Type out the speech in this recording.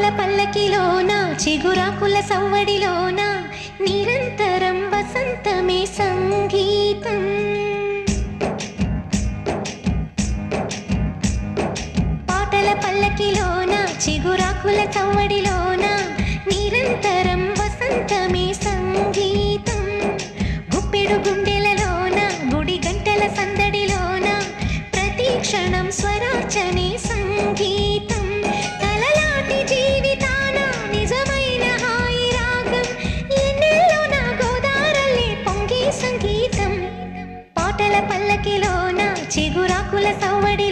పాటల పల్లకిలోన చిగురాకుల సవ్వడిలోన నిరంతరం వసంతమే సంగీతం. పాటల పల్లకిలోన చిగురాకుల సవ్వడిలోన నిరంతరం వసంతమే సంగీతం. గుప్పెడు గుండెలలోన గుడి గంటల సందడిలోన ప్రతి క్షణం స్వరార్చనే సంగీతం. తలలాంటి జీవితాన నిజమైన హాయి రాగం ఎన్నెల్లో నా గోదారల్లే పొంగే సంగీతం. పాటల పల్లకిలోన చిగురాకుల సవ్వడి